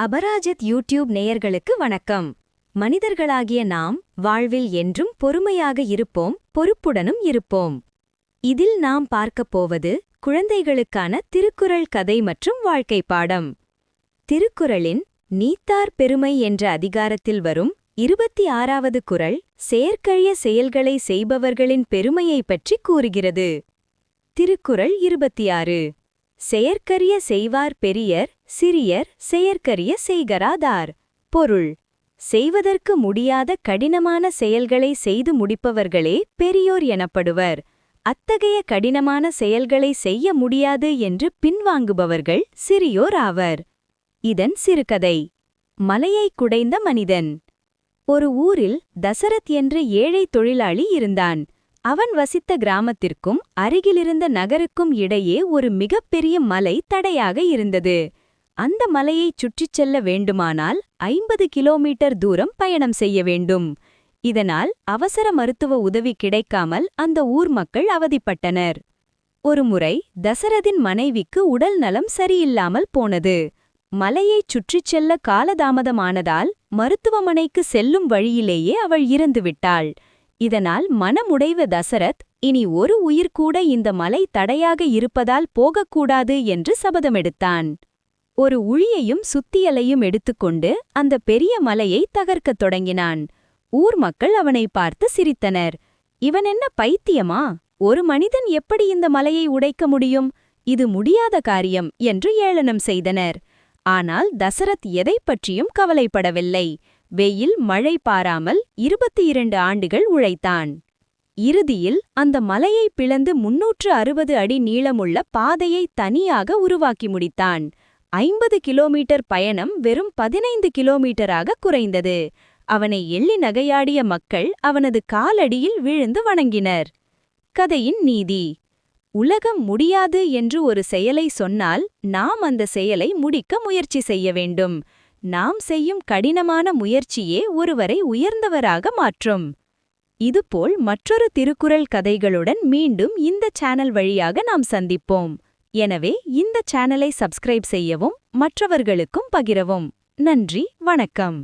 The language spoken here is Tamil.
அபராஜித் யூடியூப் நேயர்களுக்கு வணக்கம். மனிதர்களாகிய நாம் வாழ்வில் என்றும் பொறுமையாக இருப்போம், பொறுப்புடனும் இருப்போம். இதில் நாம் பார்க்கப் போவது குழந்தைகளுக்கான திருக்குறள் கதை மற்றும் வாழ்க்கை பாடம். திருக்குறளின் நீத்தார் பெருமை என்ற அதிகாரத்தில் வரும் 26வது குறள் செயற்கரிய செயல்களை செய்பவர்களின் பெருமையைப் பற்றி கூறுகிறது. திருக்குறள் 26. செயற்கரிய செய்வார் பெரியர், சிறியர் செயற்கரிய செய்கராதார். பொருள்: செய்வதற்கு முடியாத கடினமான செயல்களை செய்து முடிப்பவர்களே பெரியோர் எனப்படுவர். அத்தகைய கடினமான செயல்களை செய்ய முடியாது என்று பின்வாங்குபவர்கள் சிறியோர் ஆவர். இதன் சிறுகதை: மலையை குடைந்த மனிதன். ஒரு ஊரில் தசரத் என்ற ஏழை தொழிலாளி இருந்தான். அவன் வசித்த கிராமத்திற்கும் அருகிலிருந்த நகருக்கும் இடையே ஒரு மிகப்பெரிய மலை தடையாக இருந்தது. அந்த மலையைச் சுற்றிச் செல்ல வேண்டுமானால் 50 கிலோமீட்டர் தூரம் பயணம் செய்ய வேண்டும். இதனால் அவசர மருத்துவ உதவி கிடைக்காமல் அந்த ஊர் மக்கள் அவதிப்பட்டனர். ஒருமுறை தசரதின் மனைவிக்கு உடல் நலம் சரியில்லாமல் போனது. மலையைச் சுற்றிச் செல்ல காலதாமதமானதால் மருத்துவமனைக்கு செல்லும் வழியிலேயே அவள் இறந்துவிட்டாள். இதனால் மனமுடைந்த தசரத் இனி ஒரு உயிர் கூட இந்த மலை தடையாக இருப்பதால் போகக்கூடாது என்று சபதமெடுத்தான். ஒரு உளியையும் சுத்தியலையும் எடுத்துக்கொண்டு அந்த பெரிய மலையை தகர்க்கத் தொடங்கினான். ஊர் மக்கள் அவனை பார்த்து சிரித்தனர். இவன் என்ன பைத்தியமா? ஒரு மனிதன் எப்படி இந்த மலையை உடைக்க முடியும்? இது முடியாத காரியம் என்று ஏளனம் செய்தனர். ஆனால் தசரத் எதைப் பற்றியும் கவலைப்படவில்லை. வெயில் மழை பாராமல் 22 ஆண்டுகள் உழைத்தான். இறுதியில் அந்த மலையை பிளந்து 360 அடி நீளமுள்ள பாதையை தனியாக உருவாக்கி முடித்தான். 50 கிலோமீட்டர் பயணம் வெறும் 15 கிலோமீட்டராக குறைந்தது. அவனை எள்ளி நகையாடிய மக்கள் அவனது காலடியில் விழுந்து வணங்கினர். கதையின் நீதி: உலகம் முடியாது என்று ஒரு செயலை சொன்னால் நாம் அந்த செயலை முடிக்க முயற்சி செய்ய வேண்டும். நாம் செய்யும் கடினமான முயற்சியே ஒருவரை உயர்ந்தவராக மாற்றும். இதுபோல் மற்றொரு திருக்குறள் கதைகளுடன் மீண்டும் இந்த சேனல் வழியாக நாம் சந்திப்போம். எனவே இந்த சேனலை சப்ஸ்கிரைப் செய்யவும் மற்றவர்களுக்கும் பகிரவும். நன்றி, வணக்கம்.